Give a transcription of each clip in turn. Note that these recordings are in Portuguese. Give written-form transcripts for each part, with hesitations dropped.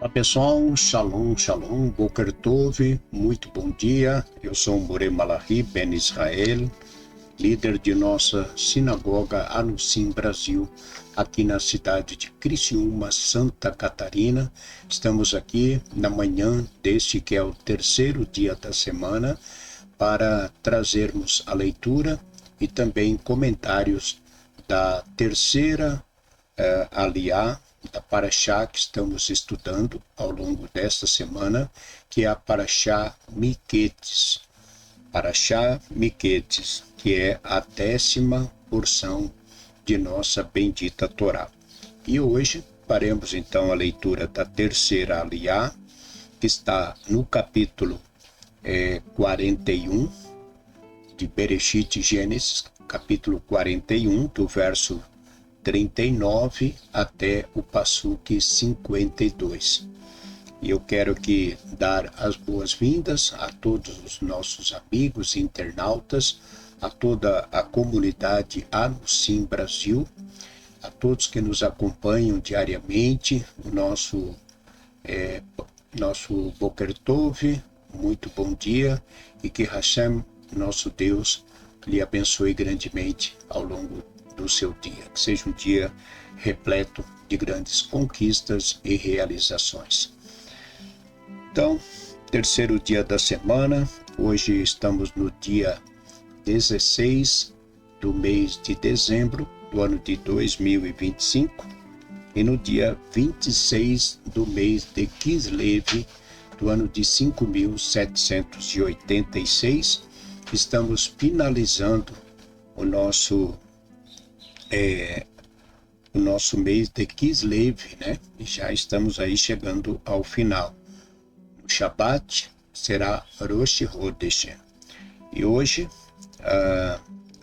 Olá pessoal, Shalom, Shalom, Boker Tov, muito bom dia. Eu sou Moreh Malachi Ben Israel, líder de nossa sinagoga Anusim Brasil, aqui na cidade de Criciúma, Santa Catarina. Estamos aqui na manhã deste que é o terceiro dia da semana para trazermos a leitura e também comentários da terceira aliá da Parashá que estamos estudando ao longo desta semana, que é a Parashá Miquetes. Parashá Miquetes, que é a 10ª porção de nossa bendita Torá. E hoje faremos então a leitura da terceira aliá, que está no capítulo 41 de Bereshit Gênesis, capítulo 41, do verso 39 até o Passuque 52. E eu quero dar as boas-vindas a todos os nossos amigos internautas, a toda a comunidade Anusim Brasil, a todos que nos acompanham diariamente, o nosso Boker Tov, muito bom dia, e que Hashem, nosso Deus, lhe abençoe grandemente ao longo do seu dia, que seja um dia repleto de grandes conquistas e realizações. Então, terceiro dia da semana, hoje estamos no dia 16 do mês de dezembro do ano de 2025 e no dia 26 do mês de Kislev do ano de 5786, estamos finalizando o nosso mês de Kislev, né? E já estamos aí chegando ao final. No Shabbat será Rosh Hodesh. E hoje,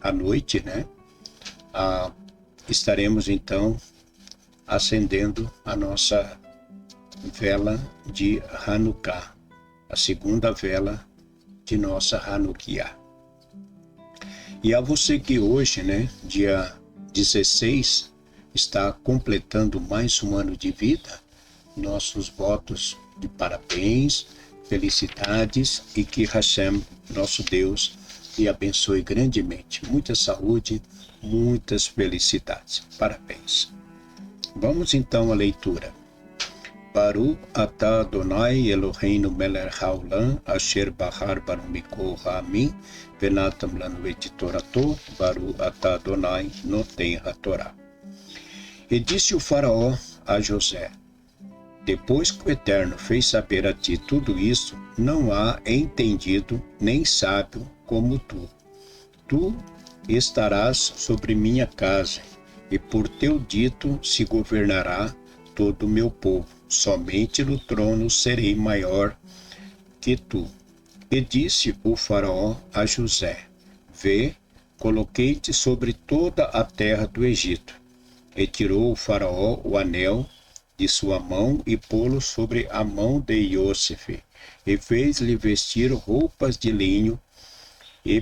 à noite, né? Estaremos então acendendo a nossa vela de Hanukkah, a segunda vela de nossa Hanukkah. E a você que hoje, né, dia 16, está completando mais um ano de vida, nossos votos de parabéns, felicidades e que Hashem, nosso Deus, lhe abençoe grandemente. Muita saúde, muitas felicidades. Parabéns. Vamos então à leitura. Baruch atah Adonai Eloheinu melech haolam asher bahar banu mikol ha'amim venatam lanu et torato Baruch atah Adonai noten hatorá. E disse o faraó a José: depois que o Eterno fez saber a ti tudo isso, não há entendido nem sábio como tu. Tu estarás sobre minha casa, e por teu dito se governará todo o meu povo. Somente no trono serei maior que tu. E disse o faraó a José: vê, coloquei-te sobre toda a terra do Egito. E tirou o faraó o anel de sua mão e pô-lo sobre a mão de Iosef, e fez-lhe vestir roupas de linho, e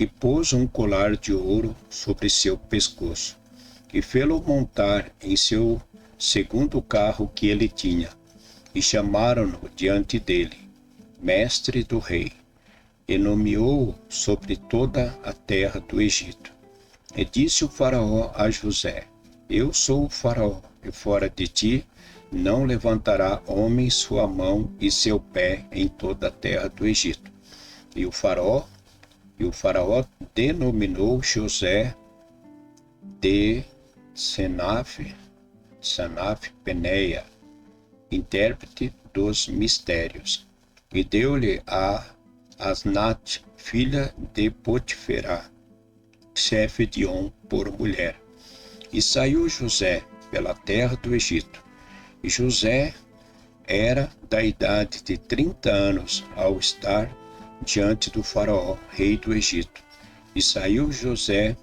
pôs um colar de ouro sobre seu pescoço, e fê-lo montar em seu segundo carro que ele tinha, e chamaram-no diante dele, mestre do rei, e nomeou-o sobre toda a terra do Egito. E disse o faraó a José: eu sou o faraó, e fora de ti não levantará homem sua mão e seu pé em toda a terra do Egito. E o faraó denominou José de Senaf Peneia, intérprete dos mistérios, e deu-lhe a Asnat, filha de Potiferá, chefe de On, por mulher. E saiu José pela terra do Egito. E José era da idade de 30 anos ao estar diante do faraó, rei do Egito. E saiu José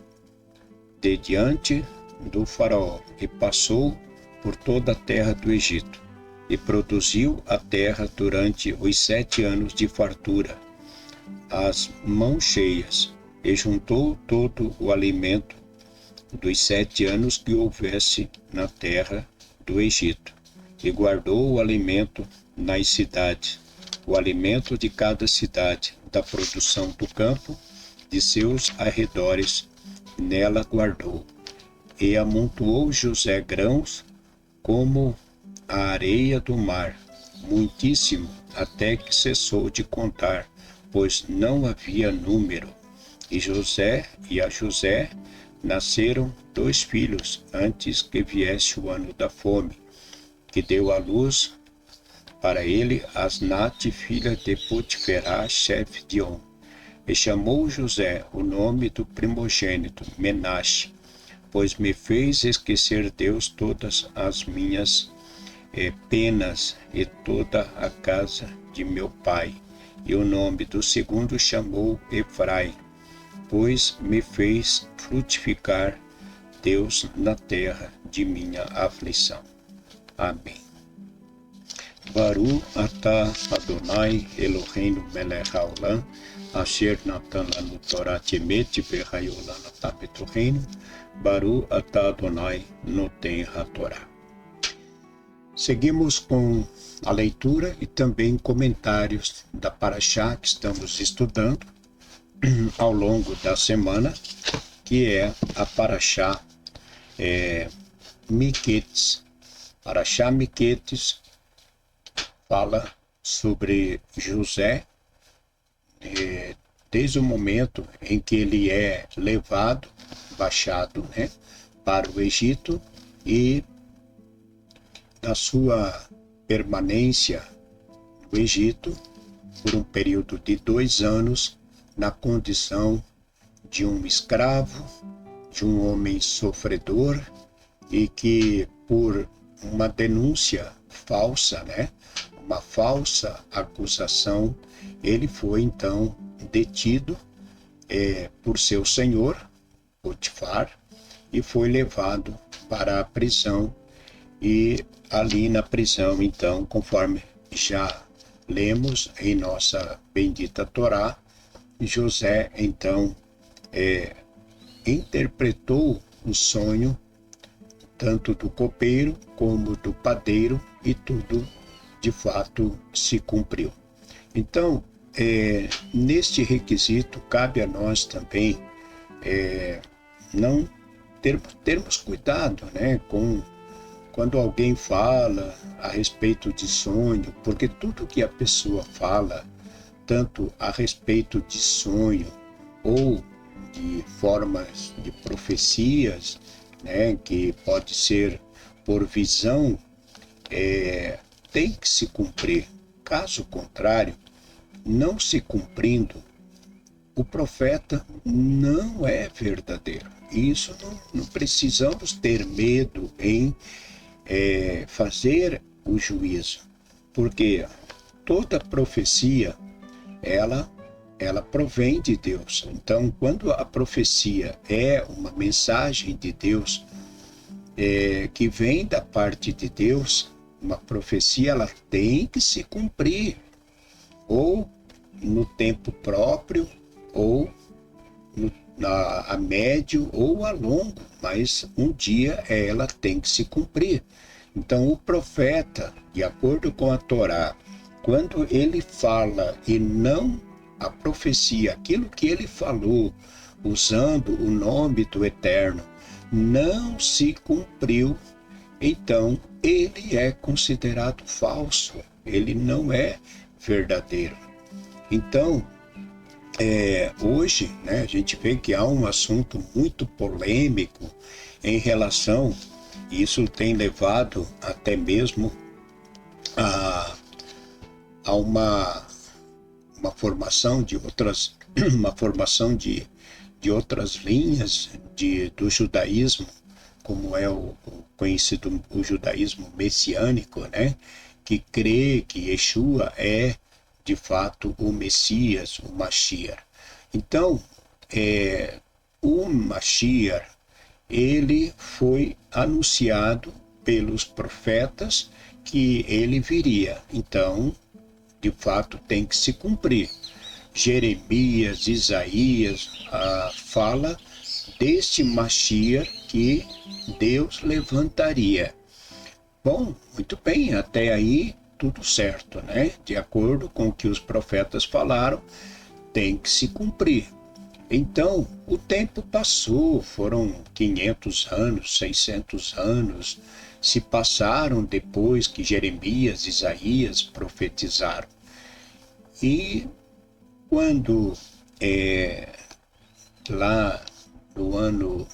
de diante do faraó e passou por toda a terra do Egito, e produziu a terra durante os 7 anos de fartura, as mãos cheias, e juntou todo o alimento dos 7 anos que houvesse na terra do Egito, e guardou o alimento nas cidades, o alimento de cada cidade, da produção do campo, de seus arredores, nela guardou. E amontoou José grãos como a areia do mar, muitíssimo, até que cessou de contar, pois não havia número. E a José nasceram 2 filhos, antes que viesse o ano da fome, que deu à luz para ele Asnate, filha de Potiferá, chefe de On. E chamou José o nome do primogênito, Menaxe, pois me fez esquecer Deus todas as minhas penas e toda a casa de meu pai. E o nome do segundo chamou Efraim, pois me fez frutificar Deus na terra de minha aflição. Amém. Baru atah Adonai Eloheinu melech haolam, asher natan lanu Torah temet vehayolam atah betoheinu, Baru atah Adonai noten hatorah. Seguimos com a leitura e também comentários da Parashá que estamos estudando ao longo da semana, que é a Parashá Miquetes. Parashá Miquetes fala sobre José, desde o momento em que ele é levado, baixado, para o Egito, e da sua permanência no Egito por um período de 2 anos, na condição de um escravo, de um homem sofredor, e que por uma denúncia falsa, uma falsa acusação, ele foi então detido por seu senhor, Potifar, e foi levado para a prisão. E ali na prisão, então, conforme já lemos em nossa bendita Torá, José, então, interpretou o sonho tanto do copeiro como do padeiro, e tudo de fato se cumpriu. Então, neste requisito, cabe a nós também não termos cuidado, quando alguém fala a respeito de sonho, porque tudo que a pessoa fala, tanto a respeito de sonho ou de formas de profecias, que pode ser por visão, tem que se cumprir. Caso contrário, não se cumprindo, o profeta não é verdadeiro. Isso não precisamos ter medo em fazer o juízo, porque toda profecia, ela provém de Deus. Então, quando a profecia é uma mensagem de Deus, que vem da parte de Deus, uma profecia, ela tem que se cumprir, ou no tempo próprio, ou a médio ou a longo, mas um dia ela tem que se cumprir. Então o profeta, de acordo com a Torá, quando ele fala e não a profecia, aquilo que ele falou, usando o nome do Eterno, não se cumpriu, então ele é considerado falso, ele não é verdadeiro. Então, hoje, a gente vê que há um assunto muito polêmico em relação, e isso tem levado até mesmo a uma formação de outras, de outras linhas do judaísmo, como é o conhecido o judaísmo messiânico, que crê que Yeshua é de fato o Messias, o Mashiach. Então, o Mashiach, ele foi anunciado pelos profetas que ele viria. Então, de fato, tem que se cumprir. Jeremias, Isaías, fala deste Mashiach que Deus levantaria. Bom, muito bem, até aí tudo certo, né? De acordo com o que os profetas falaram, tem que se cumprir. Então, o tempo passou, foram 500 anos, 600 anos, se passaram depois que Jeremias e Isaías profetizaram. E quando lá no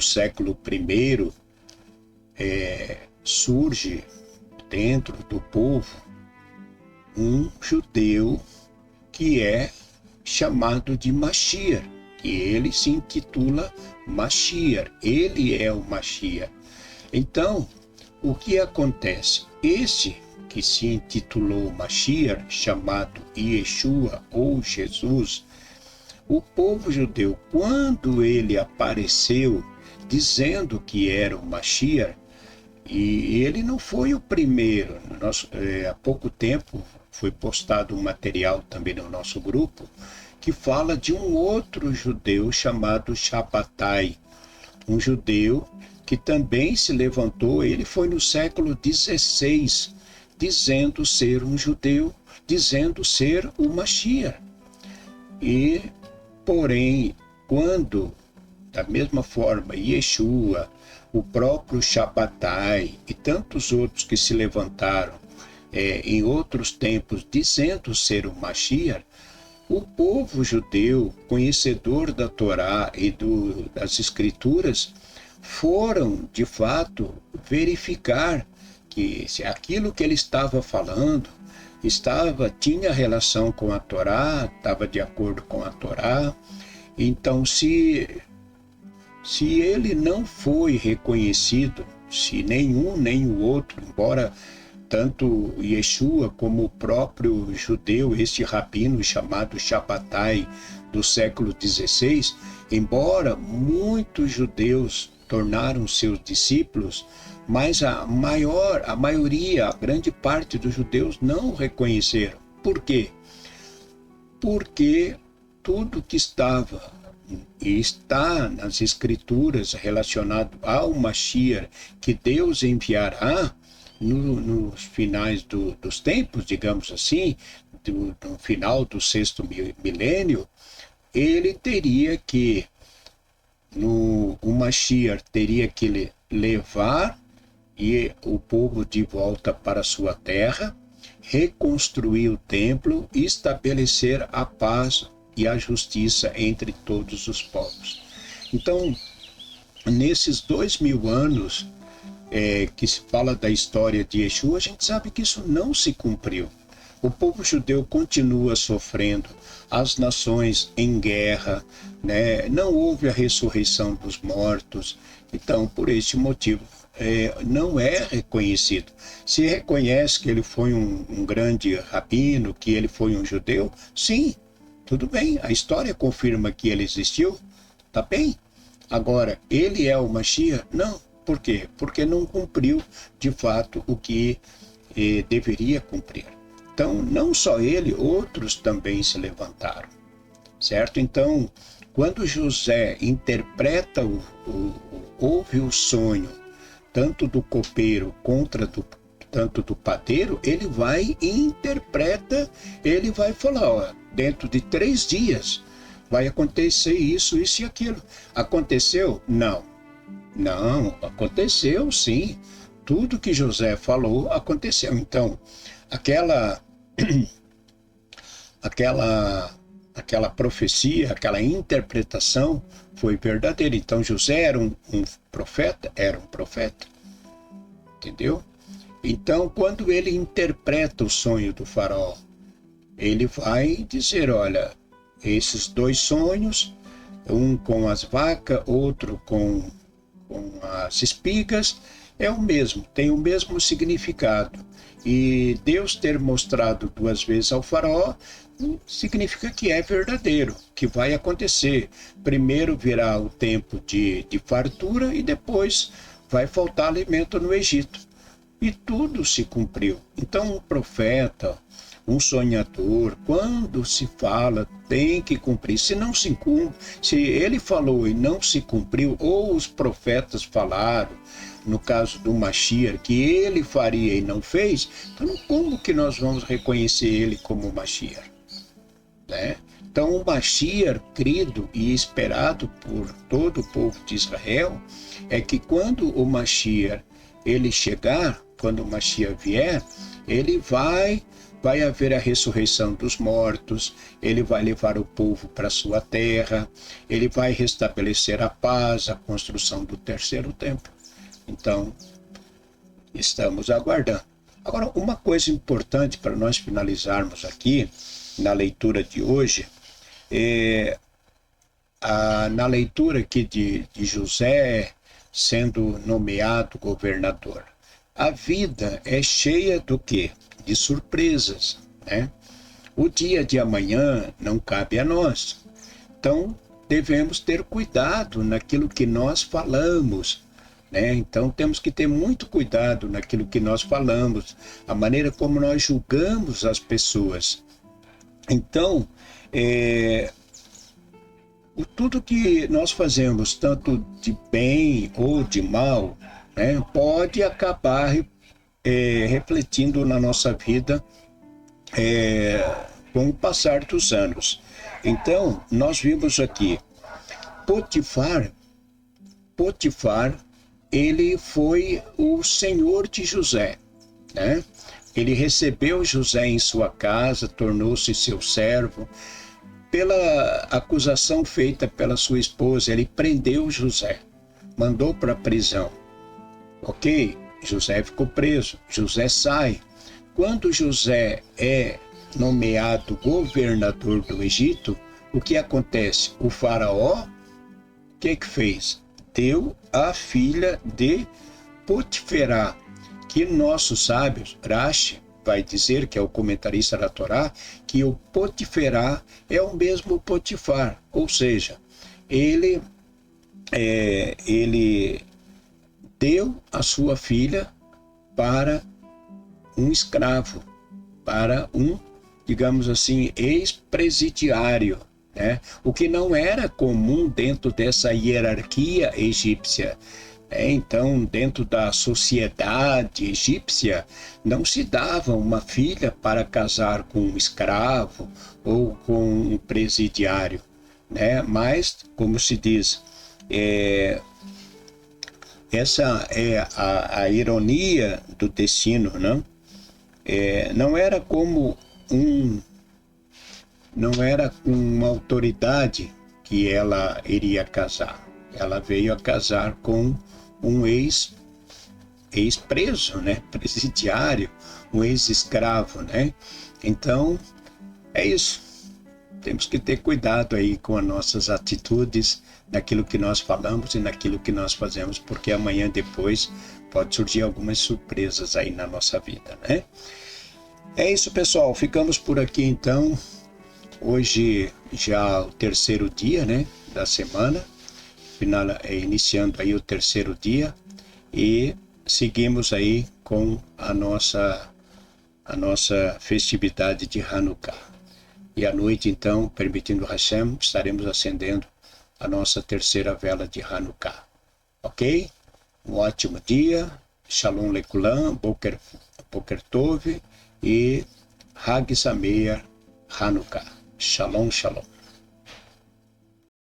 século I, surge dentro do povo um judeu que é chamado de Mashiach, que ele se intitula Mashiach, ele é o Mashiach. Então, o que acontece? Esse que se intitulou Mashiach, chamado Yeshua ou Jesus, o povo judeu, quando ele apareceu dizendo que era o Mashiach, e ele não foi o primeiro. Há pouco tempo foi postado um material também no nosso grupo que fala de um outro judeu chamado Shabbatai, um judeu que também se levantou, ele foi no século XVI, dizendo ser um judeu, dizendo ser o Mashiach. E, porém, quando, da mesma forma, Yeshua, o próprio Shabbatai e tantos outros que se levantaram em outros tempos dizendo ser o Mashiach, o povo judeu, conhecedor da Torá e das Escrituras, foram, de fato, verificar que se aquilo que ele estava falando tinha relação com a Torá, estava de acordo com a Torá. Então, se ele não foi reconhecido, se nenhum nem o outro, embora tanto Yeshua como o próprio judeu, este rabino chamado Shabbatai do século XVI, embora muitos judeus tornaram seus discípulos, mas a maioria, a grande parte dos judeus não o reconheceram. Por quê? Porque tudo que estava e está nas Escrituras relacionado ao Mashiach que Deus enviará nos finais dos tempos, digamos assim, no final do 6º milênio, ele teria que, o Mashiach teria que levar o povo de volta para a sua terra, reconstruir o templo e estabelecer a paz e a justiça entre todos os povos. Então, nesses 2000 anos que se fala da história de Yeshua, a gente sabe que isso não se cumpriu. O povo judeu continua sofrendo, as nações em guerra, né? Não houve a ressurreição dos mortos. Então, por este motivo, não é reconhecido. Se reconhece que ele foi um grande rabino, que ele foi um judeu, sim, tudo bem, a história confirma que ele existiu, tá bem. Agora, ele é o Mashiach? Não. Por quê? Porque não cumpriu, de fato, o que deveria cumprir. Então, não só ele, outros também se levantaram, certo? Então, quando José interpreta, ouve o sonho, tanto do copeiro tanto do padeiro, ele vai e interpreta, ele vai falar, ó, dentro de 3 dias vai acontecer isso, isso e aquilo. Aconteceu? Não. Não, aconteceu sim. Tudo que José falou aconteceu. Então, aquela profecia, aquela interpretação foi verdadeira. Então, José era um profeta? Era um profeta. Entendeu? Então, quando ele interpreta o sonho do faraó, ele vai dizer, olha, esses 2 sonhos, um com as vacas, outro com as espigas, é o mesmo, tem o mesmo significado. E Deus ter mostrado 2 vezes ao faraó significa que é verdadeiro, que vai acontecer. Primeiro virá o tempo de fartura e depois vai faltar alimento no Egito. e tudo se cumpriu. Então, um profeta, um sonhador, quando se fala, tem que cumprir. Se não se cumpre, se ele falou e não se cumpriu, ou os profetas falaram, no caso do Mashiach, que ele faria e não fez, então como que nós vamos reconhecer ele como Mashiach? Né? Então, o Mashiach, crido e esperado por todo o povo de Israel, é que quando o Mashiach ele chegar, quando o Mashiach vier, ele vai haver a ressurreição dos mortos, ele vai levar o povo para a sua terra, ele vai restabelecer a paz, a construção do terceiro templo. Então, estamos aguardando. Agora, uma coisa importante para nós finalizarmos aqui, na leitura de hoje, na leitura aqui de José sendo nomeado governador. A vida é cheia do quê? De surpresas, né? O dia de amanhã não cabe a nós. Então, devemos ter cuidado naquilo que nós falamos, né? Então, temos que ter muito cuidado naquilo que nós falamos, a maneira como nós julgamos as pessoas. Então, tudo que nós fazemos, tanto de bem ou de mal, né, pode acabar refletindo na nossa vida com o passar dos anos. Então, nós vimos aqui, Potifar, ele foi o senhor de José, né? Ele recebeu José em sua casa, tornou-se seu servo. Pela acusação feita pela sua esposa, ele prendeu José, mandou para a prisão. Ok, José ficou preso, José sai. Quando José é nomeado governador do Egito, o que acontece? O faraó, o que fez? Deu a filha de Potiferá, que nossos sábios, Rashi, vai dizer, que é o comentarista da Torá, que o Potiferá é o mesmo Potifar, ou seja, ele deu a sua filha para um escravo, para um, digamos assim, ex-presidiário, né? O que não era comum dentro dessa hierarquia egípcia. Então, dentro da sociedade egípcia, não se dava uma filha para casar com um escravo ou com um presidiário, né? Mas, como se diz, essa é a ironia do destino, não? Não era como não era uma autoridade que ela iria casar. Ela veio a casar com um ex-preso, né? Presidiário, um ex-escravo, né? Então, é isso. Temos que ter cuidado aí com as nossas atitudes, naquilo que nós falamos e naquilo que nós fazemos, porque amanhã depois pode surgir algumas surpresas aí na nossa vida, né? É isso, pessoal. Ficamos por aqui, então. Hoje já o terceiro dia, né, da semana. Iniciando aí o terceiro dia e seguimos aí com a nossa festividade de Hanukkah. E à noite, então, permitindo Hashem, estaremos acendendo a nossa terceira vela de Hanukkah. Ok? Um ótimo dia. Shalom Lekulam, Boker Tov e Hag Sameach Hanukkah. Shalom, shalom.